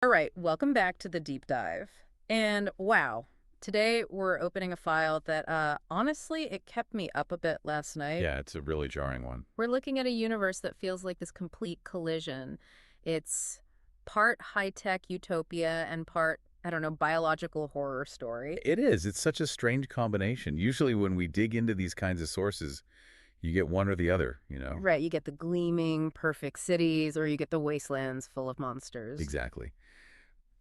All right, welcome back to the deep dive. And wow, today we're opening a file that honestly, it kept me up a bit last night. Yeah, it's a really jarring one. We're looking at a universe that feels like this complete collision. It's part high-tech utopia and part, I don't know, biological horror story. It is. It's such a strange combination. Usually when we dig into these kinds of sources, you get one or the other. Right, you get the gleaming, perfect cities, or you get the wastelands full of monsters. Exactly.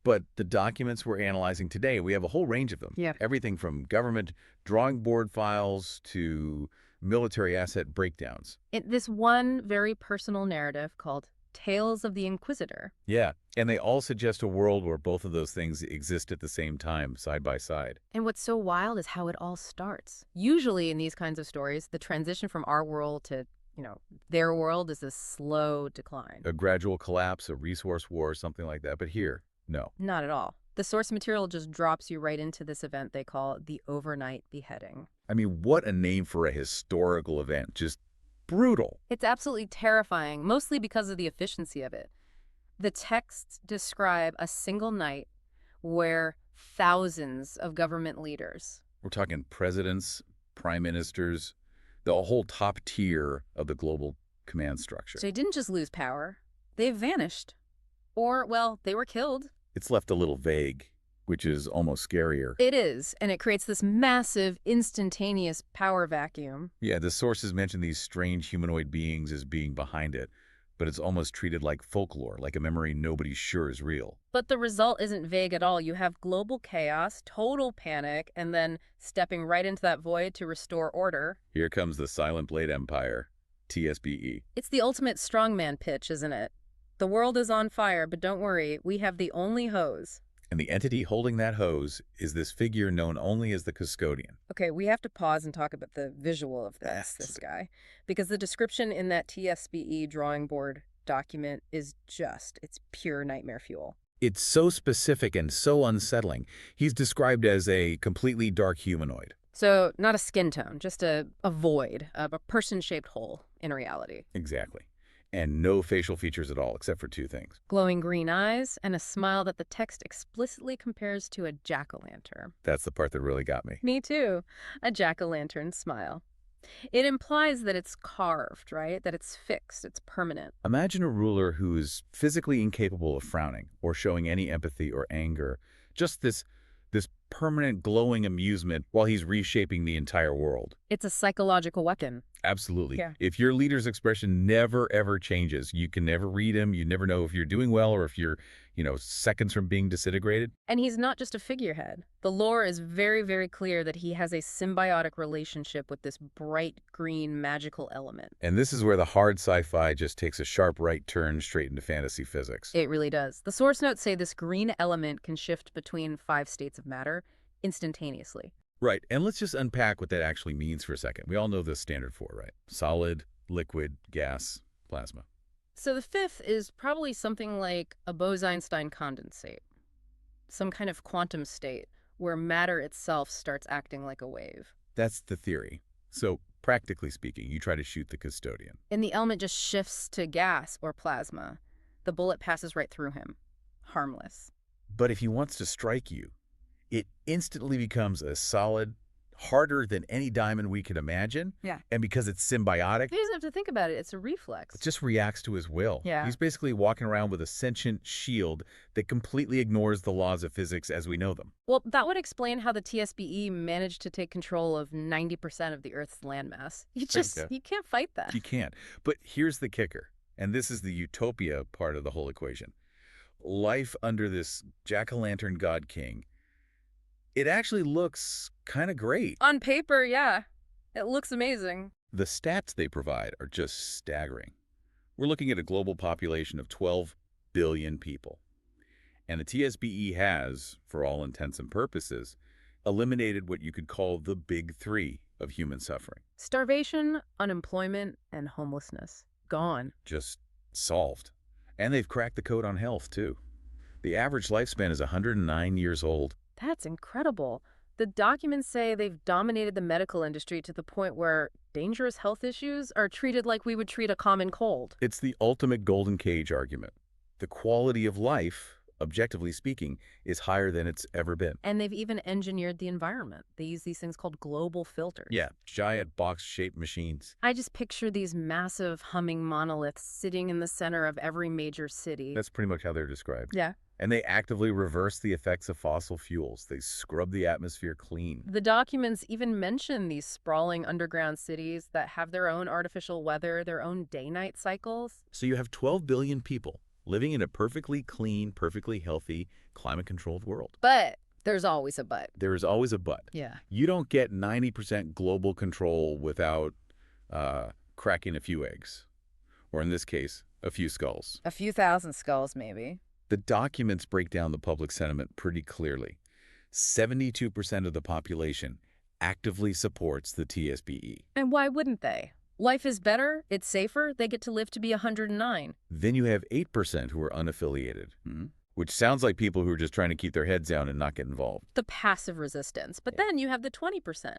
But the documents we're analyzing today, we have a whole range of them. Yeah. Everything from government drawing board files to military asset breakdowns. This one very personal narrative called Tales of the Inquisitor. Yeah, and they all suggest a world where both of those things exist at the same time, side by side. And what's so wild is how it all starts. Usually in these kinds of stories, the transition from our world to, their world is a slow decline. A gradual collapse, a resource war, something like that. But here, no. Not at all. The source material just drops you right into this event they call the overnight beheading. I mean, what a name for a historical event. Just brutal. It's absolutely terrifying, mostly because of the efficiency of it. The texts describe a single night where thousands of government leaders, We're talking presidents, prime ministers, the whole top tier of the global command structure. they didn't just lose power, they vanished. Or, well, they were killed. It's left a little vague, which is almost scarier. It is, and it creates this massive, instantaneous power vacuum. Yeah, the sources mention these strange humanoid beings as being behind it, but it's almost treated like folklore, like a memory nobody's sure is real. But the result isn't vague at all. You have global chaos, total panic, and then stepping right into that void to restore order. Here comes the Silent Blade Empire, TSBE. It's the ultimate strongman pitch, isn't it? The world is on fire, but don't worry, we have the only hose. And the entity holding that hose is this figure known only as the custodian. Okay, we have to pause and talk about the visual of this guy, because the description in that TSBE drawing board document is it's pure nightmare fuel. It's so specific and so unsettling. He's described as a completely dark humanoid. So not a skin tone, just a void, a person-shaped hole in reality. Exactly. And no facial features at all, except for two things. Glowing green eyes and a smile that the text explicitly compares to a jack-o'-lantern. That's the part that really got me. Me too. A jack-o'-lantern smile. It implies that it's carved, right? That it's fixed, it's permanent. Imagine a ruler who is physically incapable of frowning or showing any empathy or anger. Just this permanent glowing amusement while he's reshaping the entire world. It's a psychological weapon. Absolutely. Yeah. If your leader's expression never, ever changes, you can never read him, you never know if you're doing well or if you're, seconds from being disintegrated. And he's not just a figurehead. The lore is very, very clear that he has a symbiotic relationship with this bright green magical element. And this is where the hard sci-fi just takes a sharp right turn straight into fantasy physics. It really does. The source notes say this green element can shift between 5 states of matter instantaneously. Right, and let's just unpack what that actually means for a second. We all know the standard four, right? Solid, liquid, gas, plasma. So the fifth is probably something like a Bose-Einstein condensate, some kind of quantum state where matter itself starts acting like a wave. That's the theory. So, practically speaking, you try to shoot the custodian. And the element just shifts to gas or plasma. The bullet passes right through him. Harmless. But if he wants to strike you, it instantly becomes a solid, harder than any diamond we could imagine. Yeah. And because it's symbiotic, He doesn't have to think about it. It's a reflex. it just reacts to his will. Yeah. He's basically walking around with a sentient shield that completely ignores the laws of physics as we know them. Well, that would explain how the TSBE managed to take control of 90% of the Earth's landmass. You can't fight that. You can't. But here's the kicker, and this is the utopia part of the whole equation. Life under this jack-o'-lantern god king, it actually looks kind of great. On paper, yeah. It looks amazing. The stats they provide are just staggering. We're looking at a global population of 12 billion people. And the TSBE has, for all intents and purposes, eliminated what you could call the big three of human suffering. Starvation, unemployment, and homelessness. Gone. Just solved. And they've cracked the code on health, too. The average lifespan is 109 years old. That's incredible. The documents say they've dominated the medical industry to the point where dangerous health issues are treated like we would treat a common cold. It's the ultimate golden cage argument. The quality of life objectively speaking, is higher than it's ever been. And they've even engineered the environment. They use these things called global filters. Yeah, giant box-shaped machines. I just picture these massive humming monoliths sitting in the center of every major city. That's pretty much how they're described. Yeah. And they actively reverse the effects of fossil fuels. They scrub the atmosphere clean. The documents even mention these sprawling underground cities that have their own artificial weather, their own day-night cycles. So you have 12 billion people living in a perfectly clean, perfectly healthy, climate-controlled world. But there's always a but. There is always a but. Yeah. You don't get 90% global control without cracking a few eggs. Or in this case, a few skulls. A few thousand skulls, maybe. The documents break down the public sentiment pretty clearly. 72% of the population actively supports the TSBE. And why wouldn't they? Life is better, it's safer, they get to live to be 109. Then you have 8% who are unaffiliated, which sounds like people who are just trying to keep their heads down and not get involved. The passive resistance. But then you have the 20%,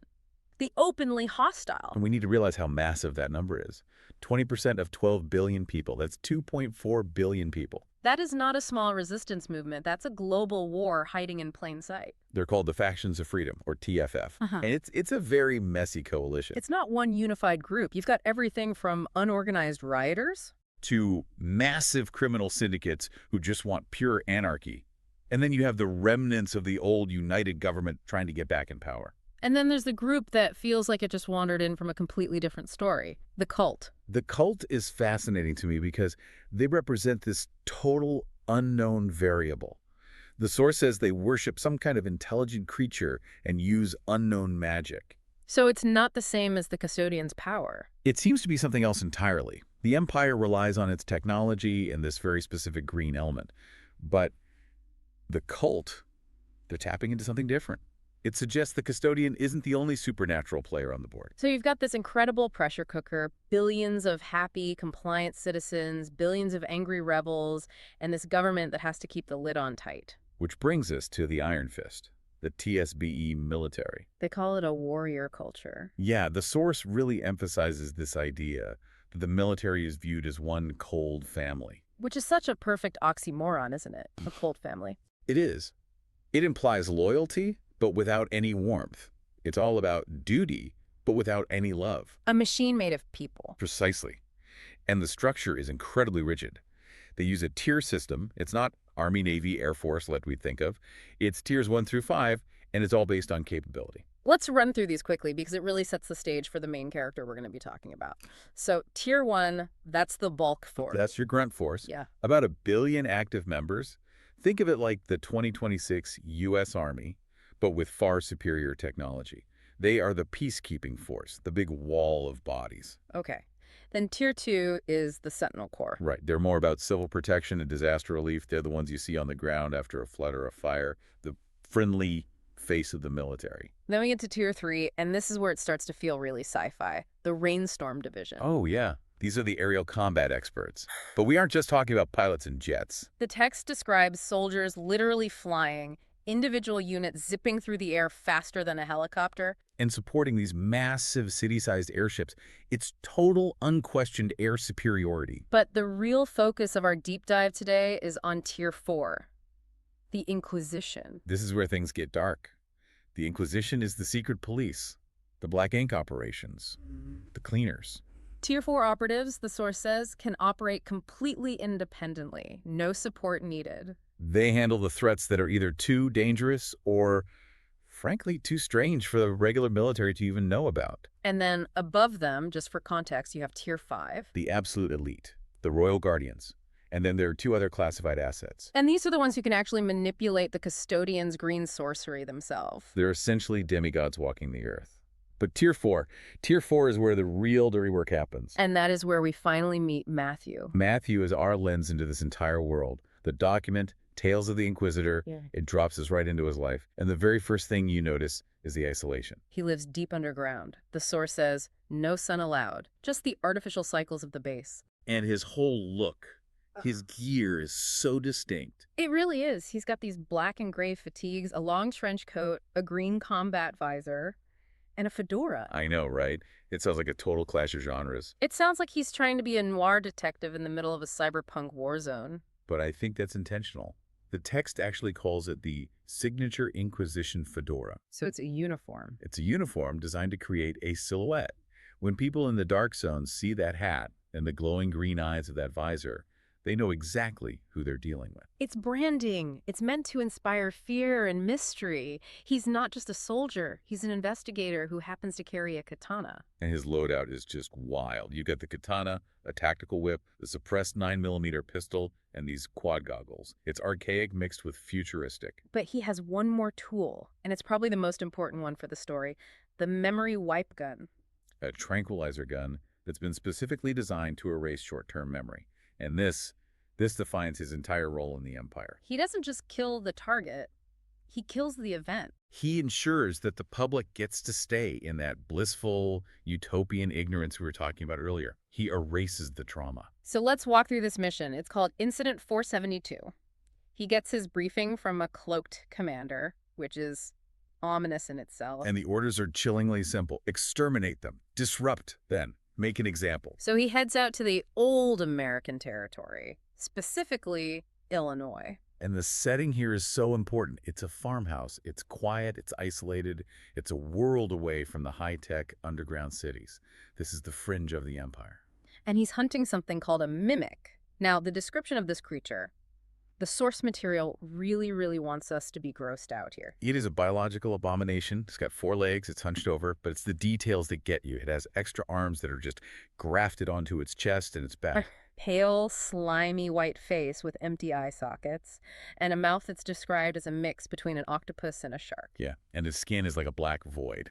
the openly hostile. And we need to realize how massive that number is. 20% of 12 billion people. That's 2.4 billion people. That is not a small resistance movement. That's a global war hiding in plain sight. They're called the Factions of Freedom, or TFF. And it's a very messy coalition. It's not one unified group. You've got everything from unorganized rioters to massive criminal syndicates who just want pure anarchy. And then you have the remnants of the old united government trying to get back in power. And then there's the group that feels like it just wandered in from a completely different story, the cult. The cult is fascinating to me because they represent this total unknown variable. The source says they worship some kind of intelligent creature and use unknown magic. So it's not the same as the custodian's power. It seems to be something else entirely. The empire relies on its technology and this very specific green element. But the cult, they're tapping into something different. It suggests the custodian isn't the only supernatural player on the board. So you've got this incredible pressure cooker, billions of happy, compliant citizens, billions of angry rebels, and this government that has to keep the lid on tight. Which brings us to the Iron Fist, the TSBE military. They call it a warrior culture. Yeah, the source really emphasizes this idea that the military is viewed as one cold family. Which is such a perfect oxymoron, isn't it? A cold family. It is. It implies loyalty, but without any warmth. It's all about duty, but without any love. A machine made of people. Precisely. And the structure is incredibly rigid. They use a tier system. It's not Army, Navy, Air Force like we think of. It's tiers 1 through 5, and it's all based on capability. Let's run through these quickly because it really sets the stage for the main character we're going to be talking about. So tier 1, that's the bulk force. That's your grunt force. Yeah. About 1 billion active members. Think of it like the 2026 U.S. Army, but with far superior technology. They are the peacekeeping force, the big wall of bodies. Okay. Then tier 2 is the Sentinel Corps. Right. They're more about civil protection and disaster relief. They're the ones you see on the ground after a flood or a fire. The friendly face of the military. Then we get to tier 3, and this is where it starts to feel really sci-fi. The Rainstorm Division. Oh, yeah. These are the aerial combat experts. But we aren't just talking about pilots and jets. The text describes soldiers literally flying, individual units zipping through the air faster than a helicopter. And supporting these massive city-sized airships, it's total unquestioned air superiority. But the real focus of our deep dive today is on tier 4, the Inquisition. This is where things get dark. The Inquisition is the secret police, the black ink operations, the cleaners. Tier 4 operatives, the source says, can operate completely independently, no support needed. They handle the threats that are either too dangerous or, frankly, too strange for the regular military to even know about. And then above them, just for context, you have tier 5. The absolute elite, the Royal Guardians. And then there are 2 other classified assets. And these are the ones who can actually manipulate the custodian's green sorcery themselves. They're essentially demigods walking the earth. But tier 4 is where the real dirty work happens. And that is where we finally meet Matthew. Matthew is our lens into this entire world. The document, Tales of the Inquisitor, it drops us right into his life. And the very first thing you notice is the isolation. He lives deep underground. The source says, no sun allowed, just the artificial cycles of the base. And his whole look, his gear is so distinct. It really is. He's got these black and gray fatigues, a long trench coat, a green combat visor, and a fedora. I know, right? It sounds like a total clash of genres. It sounds like he's trying to be a noir detective in the middle of a cyberpunk war zone. But I think that's intentional. The text actually calls it the Signature Inquisition Fedora. So it's a uniform. It's a uniform designed to create a silhouette. When people in the dark zone see that hat and the glowing green eyes of that visor, they know exactly who they're dealing with. It's branding. It's meant to inspire fear and mystery. He's not just a soldier. He's an investigator who happens to carry a katana. And his loadout is just wild. You got the katana, a tactical whip, the suppressed 9mm pistol, and these quad goggles. It's archaic mixed with futuristic. But he has one more tool, and it's probably the most important one for the story, the memory wipe gun. A tranquilizer gun that's been specifically designed to erase short-term memory. And this defines his entire role in the Empire. He doesn't just kill the target, he kills the event. He ensures that the public gets to stay in that blissful, utopian ignorance we were talking about earlier. He erases the trauma. So let's walk through this mission. It's called Incident 472. He gets his briefing from a cloaked commander, which is ominous in itself. And the orders are chillingly simple. Exterminate them. Disrupt, then. Make an example. So he heads out to the old American territory, specifically Illinois. And the setting here is so important. It's a farmhouse. It's quiet. It's isolated. It's a world away from the high-tech underground cities. This is the fringe of the Empire. And he's hunting something called a mimic. Now, the description of this creature, the source material really wants us to be grossed out here. It is a biological abomination. It's got 4 legs. It's hunched over. But it's the details that get you. It has extra arms that are just grafted onto its chest and its back. Pale, slimy white face with empty eye sockets, and a mouth that's described as a mix between an octopus and a shark. Yeah, and its skin is like a black void.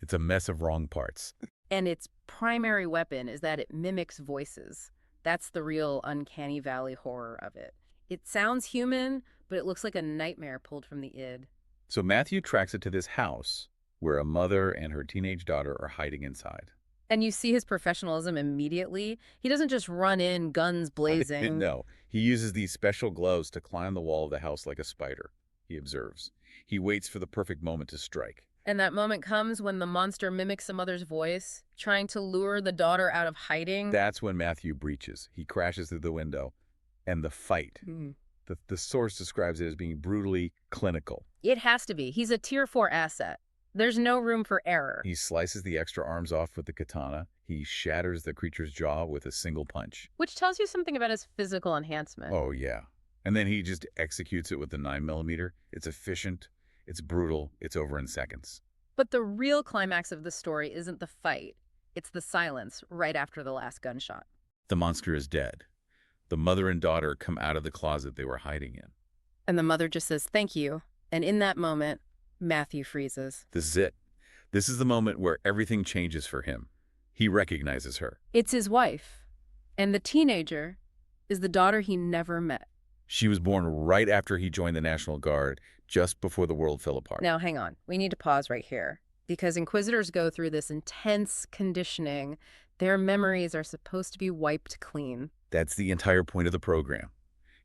It's a mess of wrong parts. And its primary weapon is that it mimics voices. That's the real uncanny valley horror of it. It sounds human, but it looks like a nightmare pulled from the id. So Matthew tracks it to this house where a mother and her teenage daughter are hiding inside. And you see his professionalism immediately. He doesn't just run in, guns blazing. No, he uses these special gloves to climb the wall of the house like a spider. He observes. He waits for the perfect moment to strike. And that moment comes when the monster mimics a mother's voice, trying to lure the daughter out of hiding. That's when Matthew breaches. He crashes through the window. And the fight. The source describes it as being brutally clinical. It has to be. He's a Tier 4 asset. There's no room for error. He slices the extra arms off with the katana. He shatters the creature's jaw with a single punch. Which tells you something about his physical enhancement. Oh, yeah. And then he just executes it with the 9mm. It's efficient, it's brutal, it's over in seconds. But the real climax of the story isn't the fight. It's the silence right after the last gunshot. The monster is dead. The mother and daughter come out of the closet they were hiding in. And the mother just says, "Thank you." And in that moment, Matthew freezes. This is it. This is the moment where everything changes for him. He recognizes her. It's his wife. And the teenager is the daughter he never met. She was born right after he joined the National Guard, just before the world fell apart. Now, hang on. We need to pause right here. Because Inquisitors go through this intense conditioning. Their memories are supposed to be wiped clean. That's the entire point of the program.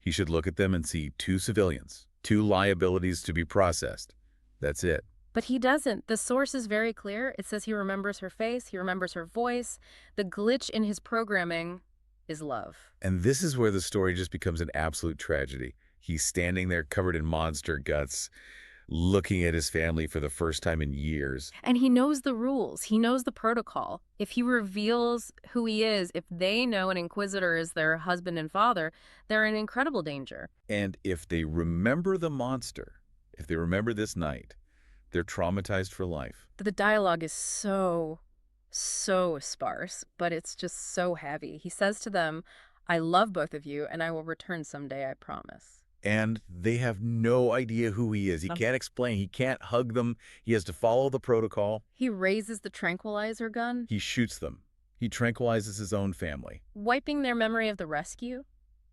He should look at them and see 2 civilians, 2 liabilities to be processed. That's it. But he doesn't. The source is very clear. It says he remembers her face, he remembers her voice. The glitch in his programming is love. And this is where the story just becomes an absolute tragedy. He's standing there covered in monster guts, looking at his family for the first time in years. And he knows the rules. He knows the protocol. If he reveals who he is, if they know an Inquisitor is their husband and father, they're in incredible danger. And if they remember the monster, if they remember this night, they're traumatized for life. The dialogue is so sparse, but it's just so heavy. He says to them, "I love both of you, and I will return someday, I promise." And they have no idea who he is. He can't explain. He can't hug them. He has to follow the protocol. He raises the tranquilizer gun. He shoots them. He tranquilizes his own family. Wiping their memory of the rescue,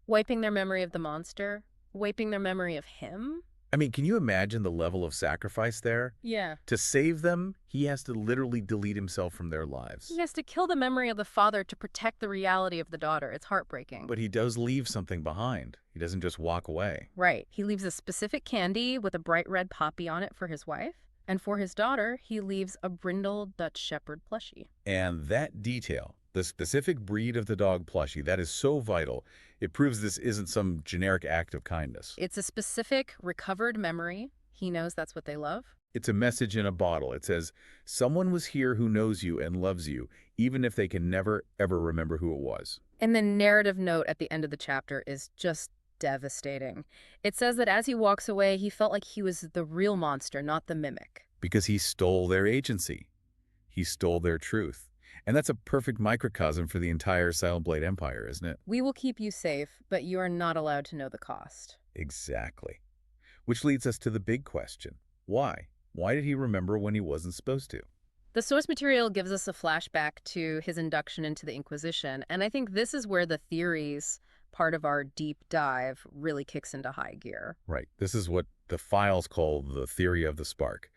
wiping their memory of the monster, wiping their memory of him. I mean, can you imagine the level of sacrifice there? Yeah. To save them, he has to literally delete himself from their lives. He has to kill the memory of the father to protect the reality of the daughter. It's heartbreaking. But he does leave something behind. He doesn't just walk away. Right. He leaves a specific candy with a bright red poppy on it for his wife. And for his daughter, he leaves a brindle Dutch Shepherd plushie. And that detail, The specific breed of the dog plushie, that is so vital. It proves this isn't some generic act of kindness. It's a specific recovered memory. He knows that's what they love. It's a message in a bottle. It says, someone was here who knows you and loves you, even if they can never, ever remember who it was. And the narrative note at the end of the chapter is just devastating. It says that as he walks away, he felt like he was the real monster, not the mimic. Because he stole their agency. He stole their truth. And that's a perfect microcosm for the entire Silent Blade Empire, isn't it? We will keep you safe, but you are not allowed to know the cost. Exactly. Which leads us to the big question. Why? Why did he remember when he wasn't supposed to? The source material gives us a flashback to his induction into the Inquisition, and I think this is where the theories part of our deep dive really kicks into high gear. Right. This is what the files call the theory of the spark.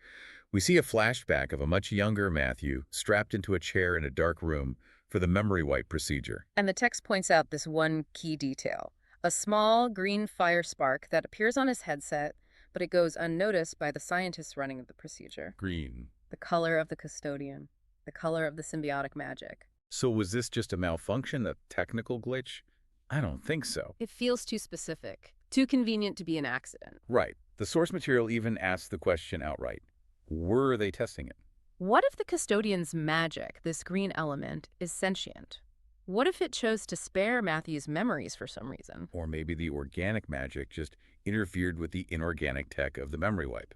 We see a flashback of a much younger Matthew strapped into a chair in a dark room for the memory wipe procedure. And the text points out this one key detail, a small green fire spark that appears on his headset, but it goes unnoticed by the scientists running the procedure. Green. The color of the custodian, the color of the symbiotic magic. So was this just a malfunction, a technical glitch? I don't think so. It feels too specific, too convenient to be an accident. Right. The source material even asks the question outright. Were they testing it? What if the custodian's magic, this green element, is sentient? What if it chose to spare Matthew's memories for some reason? Or maybe the organic magic just interfered with the inorganic tech of the memory wipe.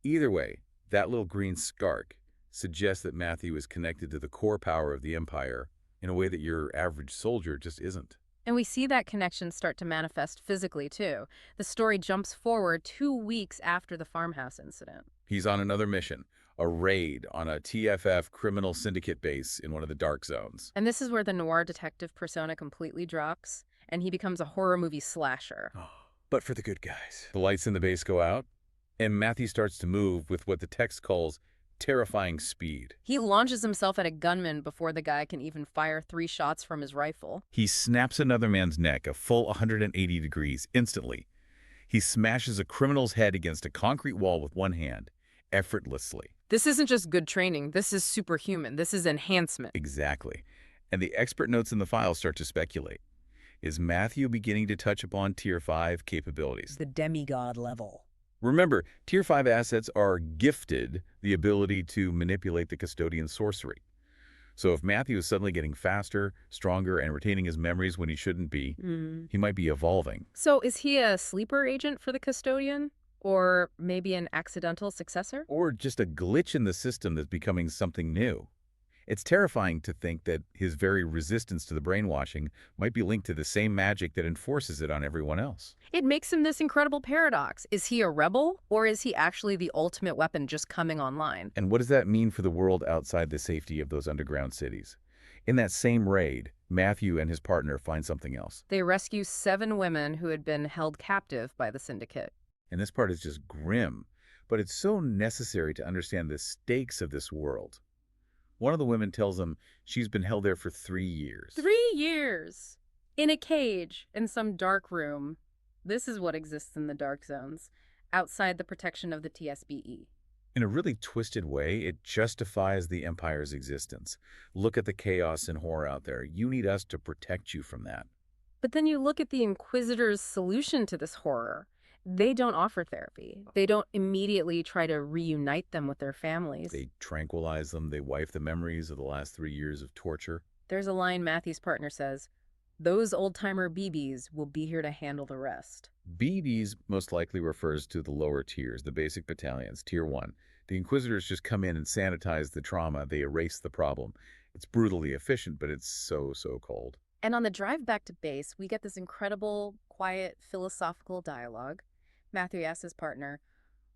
Either way, that little green spark suggests that Matthew is connected to the core power of the Empire in a way that your average soldier just isn't. And we see that connection start to manifest physically, too. The story jumps forward 2 weeks after the farmhouse incident. He's on another mission, a raid on a TFF criminal syndicate base in one of the dark zones. And this is where the noir detective persona completely drops, and he becomes a horror movie slasher. But for the good guys. The lights in the base go out, and Matthew starts to move with what the text calls terrifying speed. He launches himself at a gunman before the guy can even fire 3 shots from his rifle. He snaps another man's neck a full 180 degrees instantly. He smashes a criminal's head against a concrete wall with one hand, effortlessly. This isn't just good training. This is superhuman. This is enhancement. Exactly. And the expert notes in the file start to speculate. Is Matthew beginning to touch upon Tier 5 capabilities? The demigod level. Remember, Tier 5 assets are gifted the ability to manipulate the custodian's sorcery. So if Matthew is suddenly getting faster, stronger, and retaining his memories when he shouldn't be, he might be evolving. So is he a sleeper agent for the custodian? Or maybe an accidental successor? Or just a glitch in the system that's becoming something new. It's terrifying to think that his very resistance to the brainwashing might be linked to the same magic that enforces it on everyone else. It makes him this incredible paradox. Is he a rebel, or is he actually the ultimate weapon just coming online? And what does that mean for the world outside the safety of those underground cities? In that same raid, Matthew and his partner find something else. They rescue 7 women who had been held captive by the syndicate. And this part is just grim, but it's so necessary to understand the stakes of this world. One of the women tells them she's been held there for 3 years. 3 years! In a cage, in some dark room. This is what exists in the dark zones, outside the protection of the TSBE. In a really twisted way, it justifies the Empire's existence. Look at the chaos and horror out there. You need us to protect you from that. But then you look at the Inquisitor's solution to this horror. They don't offer therapy. They don't immediately try to reunite them with their families. They tranquilize them. They wipe the memories of the last 3 years of torture. There's a line Matthew's partner says, "Those old-timer BBs will be here to handle the rest." BDs most likely refers to the lower tiers, the basic battalions, Tier 1. The Inquisitors just come in and sanitize the trauma. They erase the problem. It's brutally efficient, but it's so cold. And on the drive back to base, we get this incredible, quiet, philosophical dialogue. Matthew asks his partner,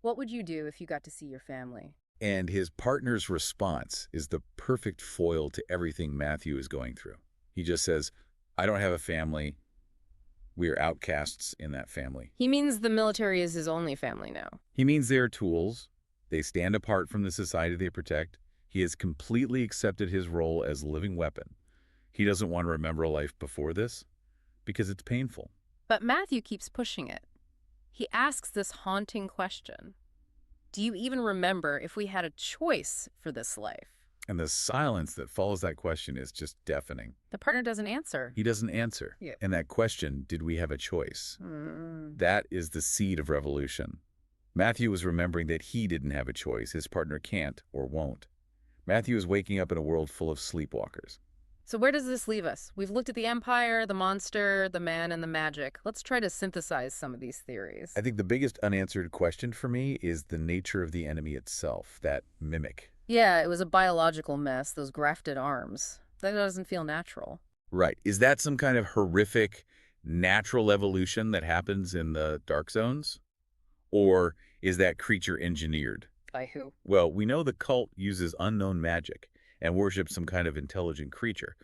"What would you do if you got to see your family?" And his partner's response is the perfect foil to everything Matthew is going through. He just says, I don't have a family. We are outcasts in that family. He means the military is his only family now. He means they are tools. They stand apart from the society they protect. He has completely accepted his role as a living weapon. He doesn't want to remember a life before this because it's painful. But Matthew keeps pushing it. He asks this haunting question. Do you even remember if we had a choice for this life? And the silence that follows that question is just deafening. The partner doesn't answer. He doesn't answer. Yeah. And that question, did we have a choice? Mm. That is the seed of revolution. Matthew was remembering that he didn't have a choice. His partner can't or won't. Matthew is waking up in a world full of sleepwalkers. So where does this leave us? We've looked at the empire, the monster, the man, and the magic. Let's try to synthesize some of these theories. I think the biggest unanswered question for me is the nature of the enemy itself, that mimic. Yeah, it was a biological mess, those grafted arms. That doesn't feel natural. Right. Is that some kind of horrific natural evolution that happens in the dark zones? Or is that creature engineered? By who? Well, we know the cult uses unknown magic and worships some kind of intelligent creature.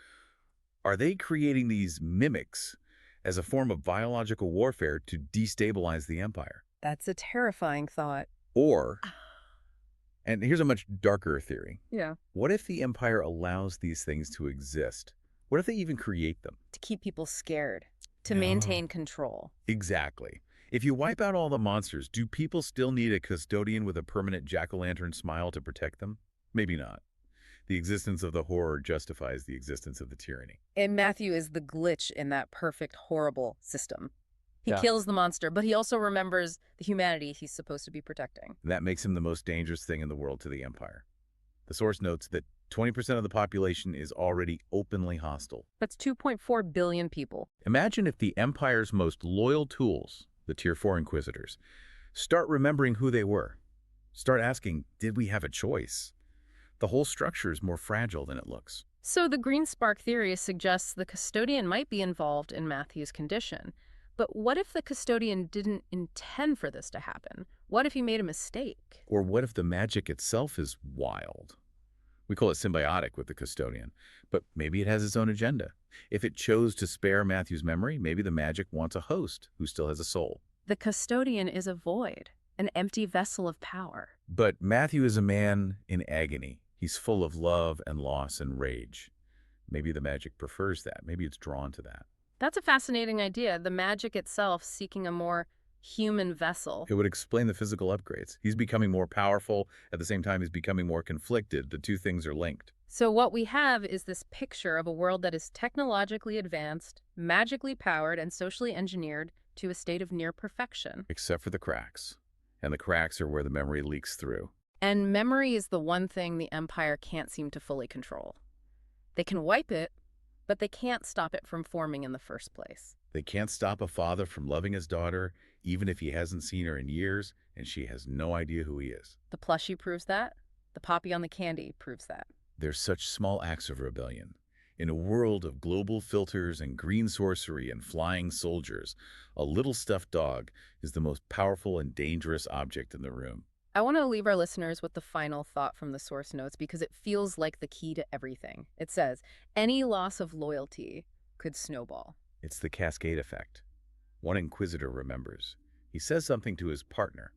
Are they creating these mimics as a form of biological warfare to destabilize the empire? That's a terrifying thought. Or, and here's a much darker theory, Yeah. what if the empire allows these things to exist? What if they even create them? To keep people scared, to No. maintain control. Exactly. If you wipe out all the monsters, do people still need a custodian with a permanent jack-o'-lantern smile to protect them? Maybe not. The existence of the horror justifies the existence of the tyranny. And Matthew is the glitch in that perfect, horrible system. He Yeah. kills the monster, but he also remembers the humanity he's supposed to be protecting. That makes him the most dangerous thing in the world to the empire. The source notes that 20% of the population is already openly hostile. That's 2.4 billion people. Imagine if the empire's most loyal tools, the Tier 4 Inquisitors, start remembering who they were. Start asking, did we have a choice? The whole structure is more fragile than it looks. So the green spark theory suggests the custodian might be involved in Matthew's condition. But what if the custodian didn't intend for this to happen? What if he made a mistake? Or what if the magic itself is wild? We call it symbiotic with the custodian, but maybe it has its own agenda. If it chose to spare Matthew's memory, maybe the magic wants a host who still has a soul. The custodian is a void, an empty vessel of power. But Matthew is a man in agony. He's full of love and loss and rage. Maybe the magic prefers that. Maybe it's drawn to that. That's a fascinating idea, the magic itself seeking a more human vessel. It would explain the physical upgrades. He's becoming more powerful. At the same time, he's becoming more conflicted. The two things are linked. So what we have is this picture of a world that is technologically advanced, magically powered, and socially engineered to a state of near perfection. Except for the cracks. And the cracks are where the memory leaks through. And memory is the one thing the Empire can't seem to fully control. They can wipe it, but they can't stop it from forming in the first place. They can't stop a father from loving his daughter, even if he hasn't seen her in years, and she has no idea who he is. The plushie proves that. The poppy on the candy proves that. They're such small acts of rebellion. In a world of global filters and green sorcery and flying soldiers, a little stuffed dog is the most powerful and dangerous object in the room. I want to leave our listeners with the final thought from the source notes because it feels like the key to everything. It says, any loss of loyalty could snowball. It's the cascade effect. One inquisitor remembers. He says something to his partner.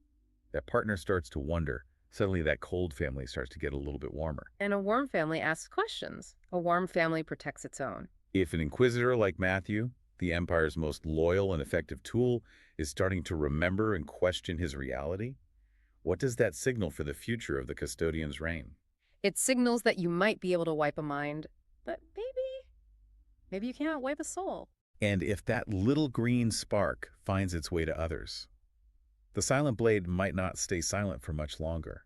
That partner starts to wonder. Suddenly that cold family starts to get a little bit warmer. And a warm family asks questions. A warm family protects its own. If an inquisitor like Matthew, the Empire's most loyal and effective tool, is starting to remember and question his reality, what does that signal for the future of the custodian's reign? It signals that you might be able to wipe a mind, but maybe you can't wipe a soul. And if that little green spark finds its way to others, the silent blade might not stay silent for much longer.